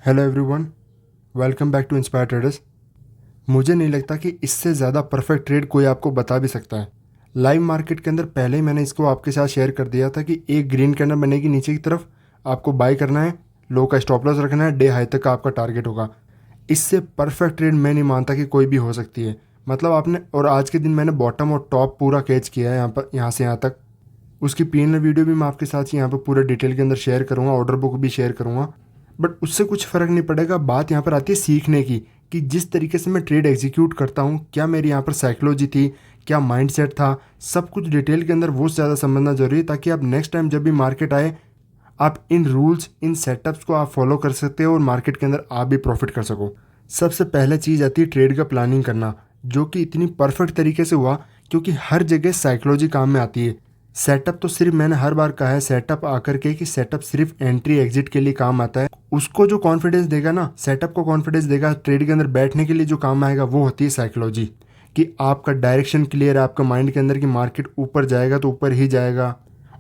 Hello everyone, welcome back to inspire traders. मुझे नहीं लगता कि इससे ज़्यादा परफेक्ट ट्रेड कोई आपको बता भी सकता है। लाइव मार्केट के अंदर पहले ही मैंने इसको आपके साथ शेयर कर दिया था कि एक ग्रीन कैंडल बनेगी नीचे की तरफ, आपको बाय करना है, लो का स्टॉप लॉस रखना है, डे हाई तक का आपका टारगेट होगा। इससे परफेक्ट ट्रेड मैं नहीं मानता कि कोई भी हो सकती है। मतलब आपने और आज के दिन मैंने बॉटम और टॉप पूरा कैच किया है यहाँ पर, यहाँ से यहाँ तक। उसकी पीएनएल वीडियो भी मैं आपके साथ यहाँ पर पूरे डिटेल के अंदर शेयर करूँगा, ऑर्डर बुक भी शेयर करूँगा। बट उससे कुछ फ़र्क नहीं पड़ेगा। बात यहाँ पर आती है सीखने की, कि जिस तरीके से मैं ट्रेड एग्जीक्यूट करता हूँ, क्या मेरी यहाँ पर साइकोलॉजी थी, क्या माइंडसेट था, सब कुछ डिटेल के अंदर वो ज़्यादा समझना ज़रूरी है, ताकि आप नेक्स्ट टाइम जब भी मार्केट आए, आप इन रूल्स, इन सेटअप्स को आप फॉलो कर सकते हो और मार्केट के अंदर आप भी प्रॉफिट कर सको। सबसे पहले चीज़ आती है ट्रेड का प्लानिंग करना, जो कि इतनी परफेक्ट तरीके से हुआ क्योंकि हर जगह साइकोलॉजी काम में आती है। सेटअप तो सिर्फ मैंने हर बार कहा है सेटअप आकर के कि सेटअप सिर्फ एंट्री एग्जिट के लिए काम आता है। उसको जो कॉन्फिडेंस देगा ना, सेटअप को कॉन्फिडेंस देगा ट्रेड के अंदर बैठने के लिए जो काम आएगा, वो होती है साइकोलॉजी। कि आपका डायरेक्शन क्लियर है आपका माइंड के अंदर कि मार्केट ऊपर जाएगा तो ऊपर ही जाएगा,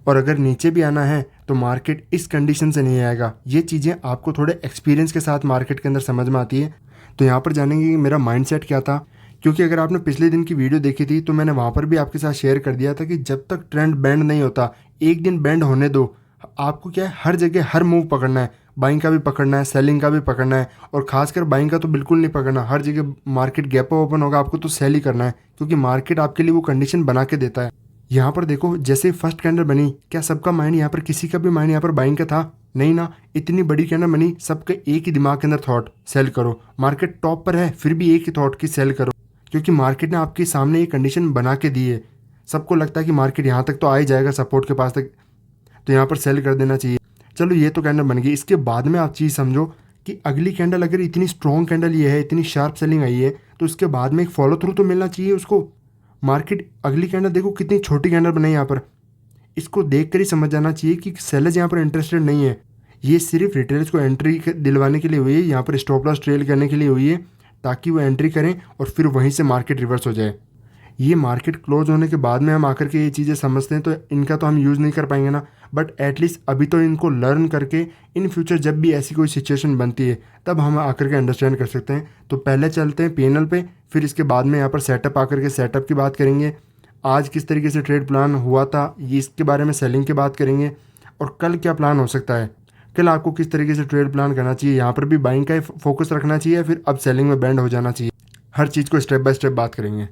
और अगर नीचे भी आना है तो मार्केट इस कंडीशन से नहीं आएगा। ये चीज़ें आपको थोड़े एक्सपीरियंस के साथ मार्केट के अंदर समझ में आती है। तो यहाँ पर जानेंगे कि मेरा माइंडसेट क्या था, क्योंकि अगर आपने पिछले दिन की वीडियो देखी थी तो मैंने वहाँ पर भी आपके साथ शेयर कर दिया था कि जब तक ट्रेंड बैंड नहीं होता, एक दिन बैंड होने दो। आपको क्या है, हर जगह हर मूव पकड़ना है, बाइंग का भी पकड़ना है, सेलिंग का भी पकड़ना है, और खासकर बाइंग का तो बिल्कुल नहीं पकड़ना। हर जगह मार्केट गैप ओपन होगा, आपको तो सेल ही करना है, क्योंकि मार्केट आपके लिए वो कंडीशन बना के देता है। यहाँ पर देखो, जैसे फर्स्ट कैंडल बनी, क्या सबका माइंड यहाँ पर, किसी का भी माइंड यहाँ पर बाइंग का था? नहीं ना। इतनी बड़ी कैंडल बनी, सबके एक ही दिमाग के अंदर थॉट, सेल करो। मार्केट टॉप पर है, फिर भी एक ही थॉट की सेल करो, क्योंकि मार्केट ने आपके सामने ये कंडीशन बना के दी है। सबको लगता है कि मार्केट यहाँ तक तो आ ही जाएगा, सपोर्ट के पास तक, तो यहाँ पर सेल कर देना चाहिए। चलो ये तो कैंडल बन गई। इसके बाद में आप चीज़ समझो कि अगली कैंडल, अगर इतनी स्ट्रॉन्ग कैंडल ये है, इतनी शार्प सेलिंग आई है, तो उसके बाद में एक फॉलो थ्रू तो मिलना चाहिए उसको। मार्केट अगली कैंडल देखो कितनी छोटी कैंडल बनाई यहाँ पर। इसको देख कर ही समझ जाना चाहिए कि सेलर्स यहाँ पर इंटरेस्टेड नहीं है। ये सिर्फ रिटेलर्स को एंट्री दिलवाने के लिए हुई है, यहाँ पर स्टॉप लॉस ट्रेल करने के लिए हुई है, ताकि वो एंट्री करें और फिर वहीं से मार्केट रिवर्स हो जाए। ये मार्केट क्लोज होने के बाद में हम आकर के ये चीज़ें समझते हैं, तो इनका तो हम यूज़ नहीं कर पाएंगे ना। बट एटलीस्ट अभी तो इनको लर्न करके इन फ्यूचर जब भी ऐसी कोई सिचुएशन बनती है, तब हम आकर के अंडरस्टैंड कर सकते हैं। तो पहले चलते हैं पीएनएल पे, फिर इसके बाद में यहाँ पर सेटअप आकर के सेटअप की बात करेंगे। आज किस तरीके से ट्रेड प्लान हुआ था, ये इसके बारे में सेलिंग की बात करेंगे, और कल क्या प्लान हो सकता है, कल आपको किस तरीके से ट्रेड प्लान करना चाहिए, यहाँ पर भी बाइंग का फोकस रखना चाहिए, फिर अब सेलिंग में बैंड हो जाना चाहिए। हर चीज़ को स्टेप बाय स्टेप बात करेंगे।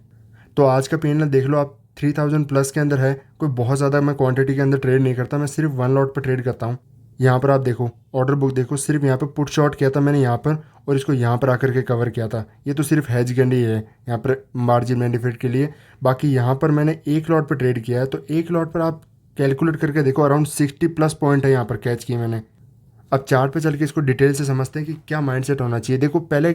तो आज का पीएनएल देख लो आप, 3000 प्लस के अंदर है। कोई बहुत ज़्यादा मैं क्वांटिटी के अंदर ट्रेड नहीं करता, मैं सिर्फ वन लॉट पर ट्रेड करता हूँ। यहाँ पर आप देखो, ऑर्डर बुक देखो, सिर्फ यहाँ पर पुट शॉट किया था मैंने यहाँ पर, और इसको यहाँ पर आकर के कवर किया था। ये तो सिर्फ हेज गंडी है यहाँ पर मार्जिन बेनिफिट के लिए। बाकी यहाँ पर मैंने एक लॉट पर ट्रेड किया है, तो एक लॉट पर आप कैलकुलेट करके देखो, अराउंड 60 प्लस पॉइंट है यहाँ पर कैच किए मैंने। अब चार्ट पे चल के इसको डिटेल से समझते हैं कि क्या माइंडसेट होना चाहिए। देखो, पहले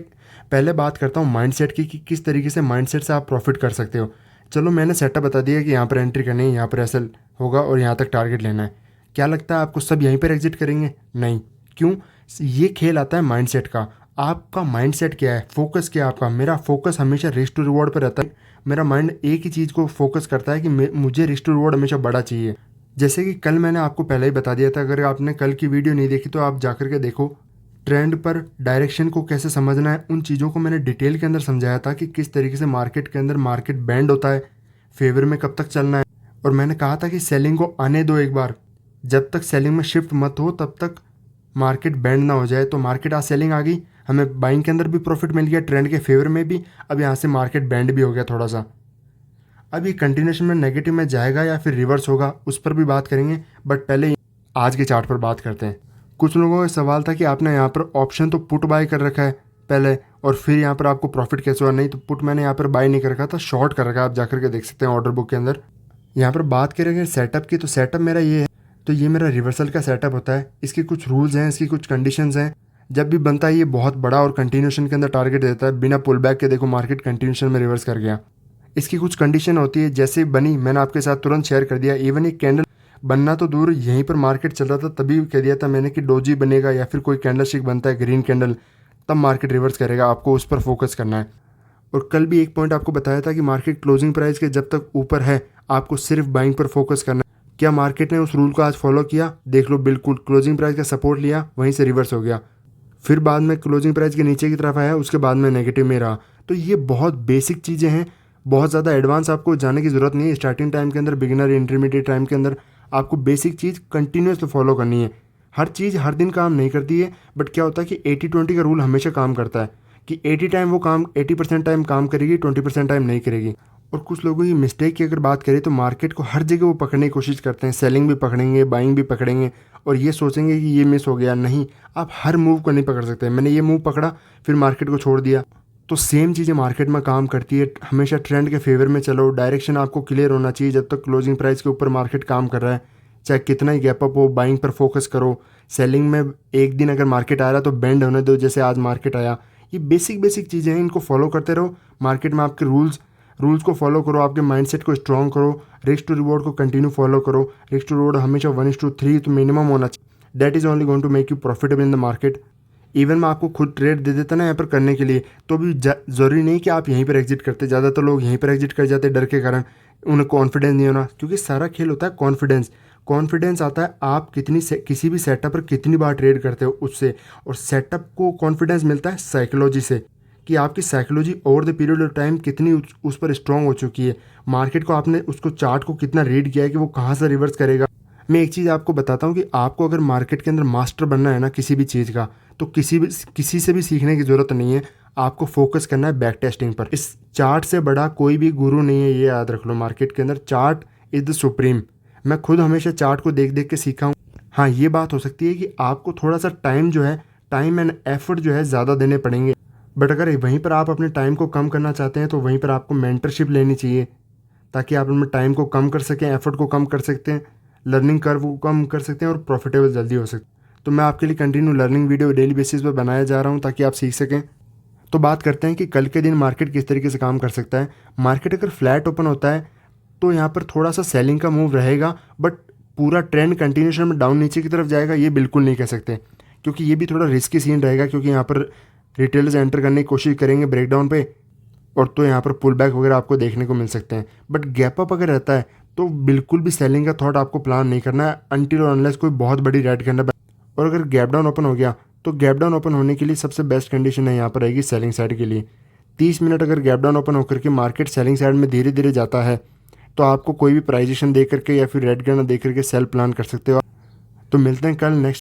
पहले बात करता हूँ माइंडसेट की, कि किस तरीके से माइंडसेट से आप प्रॉफिट कर सकते हो। चलो मैंने सेटअप बता दिया कि यहाँ पर एंट्री करनी है, यहाँ पर एसएल होगा और यहाँ तक टारगेट लेना है। क्या लगता है आपको सब यहीं पर एग्जिट करेंगे? नहीं। क्यों? ये खेल आता है माइंडसेट का। आपका माइंडसेट क्या है, फोकस क्या है आपका? मेरा फोकस हमेशा रिस्क टू रिवॉर्ड पर रहता है। मेरा माइंड एक ही चीज़ को फोकस करता है कि मुझे रिस्क टू रिवॉर्ड हमेशा बड़ा चाहिए। जैसे कि कल मैंने आपको पहले ही बता दिया था, अगर आपने कल की वीडियो नहीं देखी तो आप जाकर के देखो। ट्रेंड पर डायरेक्शन को कैसे समझना है, उन चीज़ों को मैंने डिटेल के अंदर समझाया था कि किस तरीके से मार्केट के अंदर मार्केट बैंड होता है, फेवर में कब तक चलना है। और मैंने कहा था कि सेलिंग को आने दो एक बार, जब तक सेलिंग में शिफ्ट मत हो तब तक मार्केट बैंड ना हो जाए। तो मार्केट आज सेलिंग आ गई, हमें बाइंग के अंदर भी प्रॉफिट मिल गया, ट्रेंड के फेवर में भी। अब यहाँ से मार्केट बैंड भी हो गया थोड़ा सा। अब ये कंटिन्यूशन में नेगेटिव में जाएगा या फिर रिवर्स होगा, उस पर भी बात करेंगे। बट पहले आज के चार्ट पर बात करते हैं। कुछ लोगों का सवाल था कि आपने यहाँ पर ऑप्शन तो पुट बाय कर रखा है पहले, और फिर यहाँ पर आपको प्रॉफिट कैसे हुआ? नहीं, तो पुट मैंने यहाँ पर बाय नहीं कर रखा था, शॉर्ट कर रखा है। आप जाकर के देख सकते हैं ऑर्डर बुक के अंदर। यहाँ पर बात करेंगे सेटअप की, तो सेटअप मेरा ये है। तो ये मेरा रिवर्सल का सेटअप होता है। इसके कुछ रूल्स हैं, इसकी कुछ कंडीशंस हैं। जब भी बनता है ये बहुत बड़ा और कंटिन्यूशन के अंदर टारगेट देता है, बिना पुल बैक के। देखो मार्केट कंटिन्यूशन में रिवर्स कर गया। इसकी कुछ कंडीशन होती है, जैसे बनी मैंने आपके साथ तुरंत शेयर कर दिया। इवन एक कैंडल बनना तो दूर, यहीं पर मार्केट चल रहा था तभी कह दिया था मैंने कि डोजी बनेगा या फिर कोई कैंडल स्टिक बनता है ग्रीन कैंडल, तब मार्केट रिवर्स करेगा। आपको उस पर फोकस करना है। और कल भी एक पॉइंट आपको बताया था कि मार्केट क्लोजिंग प्राइस के जब तक ऊपर है, आपको सिर्फ बाइंग पर फोकस करना है। क्या मार्केट ने उस रूल को आज फॉलो किया? देख लो, बिल्कुल। क्लोजिंग प्राइस का सपोर्ट लिया, वहीं से रिवर्स हो गया। फिर बाद में क्लोजिंग प्राइस के नीचे की तरफ आया, उसके बाद में नेगेटिव में रहा। तो ये बहुत बेसिक चीज़ें हैं, बहुत ज़्यादा एडवांस आपको जाने की ज़रूरत नहीं है। स्टार्टिंग टाइम के अंदर, बिगिनर इंटरमीडिएट टाइम के अंदर आपको बेसिक चीज़ कंटिन्यूसली फॉलो करनी है। हर चीज़ हर दिन काम नहीं करती है, बट क्या होता है कि 80-20 का रूल हमेशा काम करता है कि 80% टाइम काम करेगी, 20% टाइम नहीं करेगी। और कुछ लोगों की मिस्टेक की अगर बात करें तो मार्केट को हर जगह वो पकड़ने की कोशिश करते हैं, सेलिंग भी पकड़ेंगे, बाइंग भी पकड़ेंगे, और ये सोचेंगे कि ये मिस हो गया। नहीं, आप हर मूव को नहीं पकड़ सकते। मैंने ये मूव पकड़ा फिर मार्केट को छोड़ दिया, तो सेम चीज़ें मार्केट में काम करती है। हमेशा ट्रेंड के फेवर में चलो, डायरेक्शन आपको क्लियर होना चाहिए। जब तक क्लोजिंग प्राइस के ऊपर मार्केट काम कर रहा है, चाहे कितना ही गैप अप हो, बाइंग पर फोकस करो। सेलिंग में एक दिन अगर मार्केट आ रहा है तो बेंड होने दो, जैसे आज मार्केट आया। ये बेसिक बेसिक चीज़ें हैं, इनको फॉलो करते रहो। मार्केट में आपके रूल्स को फॉलो करो, आपके माइंडसेट को स्ट्रॉन्ग करो, रिस्क टू रिवॉर्ड को कंटिन्यू फॉलो करो। रिस्क टू रिवॉर्ड हमेशा 1:3 तो मिनिमम होना चाहिए। That is only going to make you profitable in the market. Even मैं आपको खुद ट्रेड दे देता ना यहाँ पर करने के लिए, तो भी ज़रूरी नहीं कि आप यहीं पर एग्जिट करते। ज़्यादातर लोग यहीं पर एग्जिट कर जाते डर के कारण, उन्हें कॉन्फिडेंस नहीं होना। क्योंकि सारा खेल होता है कॉन्फिडेंस आता है आप किसी भी सेटअप पर कितनी बार ट्रेड करते हो उससे। और सेटअप को कॉन्फिडेंस मिलता है साइकोलॉजी से, कि आपकी psychology over the period of time कितनी उस पर स्ट्रांग हो चुकी है। मार्केट को आपने उसको चार्ट को कितना रीड किया है कि वो कहाँ से रिवर्स करेगा। मैं एक चीज़ आपको बताता हूँ कि आपको अगर मार्केट के अंदर मास्टर बनना है ना किसी भी चीज़ का, तो किसी से भी सीखने की ज़रूरत नहीं है। आपको फोकस करना है बैक टेस्टिंग पर। इस चार्ट से बड़ा कोई भी गुरु नहीं है, ये याद रख लो। मार्केट के अंदर चार्ट इज़ द सुप्रीम। मैं खुद हमेशा चार्ट को देख देख के सीखा हूँ। हाँ, ये बात हो सकती है कि आपको थोड़ा सा टाइम एंड एफर्ट जो है ज़्यादा देने पड़ेंगे। बट अगर वहीं पर आप अपने टाइम को कम करना चाहते हैं तो वहीं पर आपको मेंटरशिप लेनी चाहिए, ताकि आप अपने टाइम को कम कर सकें, एफर्ट को कम कर सकते हैं, लर्निंग कर्व को कम कर सकते हैं और प्रॉफिटेबल जल्दी हो सकते हैं। तो मैं आपके लिए continue learning video daily basis पर बनाया जा रहा हूँ ताकि आप सीख सकें। तो बात करते हैं कि कल के दिन मार्केट किस तरीके से काम कर सकता है। मार्केट अगर फ्लैट ओपन होता है तो यहाँ पर थोड़ा सा सेलिंग का मूव रहेगा, बट पूरा ट्रेंड कंटिन्यूशन में डाउन नीचे की तरफ जाएगा ये बिल्कुल नहीं कह सकते, क्योंकि ये भी थोड़ा रिस्की सीन रहेगा। क्योंकि यहाँ पर रिटेलर्स एंटर करने की कोशिश करेंगे ब्रेकडाउन पे, और तो यहाँ पर पुल बैक वगैरह आपको देखने को मिल सकते हैं। बट गैप अप अगर रहता है तो बिल्कुल भी सेलिंग का थॉट आपको प्लान नहीं करना है अनटिल और अनलेस कोई बहुत बड़ी रेड कैंडल। और अगर गैप डाउन ओपन हो गया तो गैप डाउन ओपन होने के लिए सबसे बेस्ट कंडीशन है यहाँ पर रहेगी सेलिंग साइड के लिए। 30 मिनट अगर गैप डाउन ओपन होकर के मार्केट सेलिंग साइड में धीरे धीरे जाता है तो आपको कोई भी प्राइजेशन दे करके या फिर रेड कैंडल दे करके सेल प्लान कर सकते हो। तो मिलते हैं कल नेक्स्ट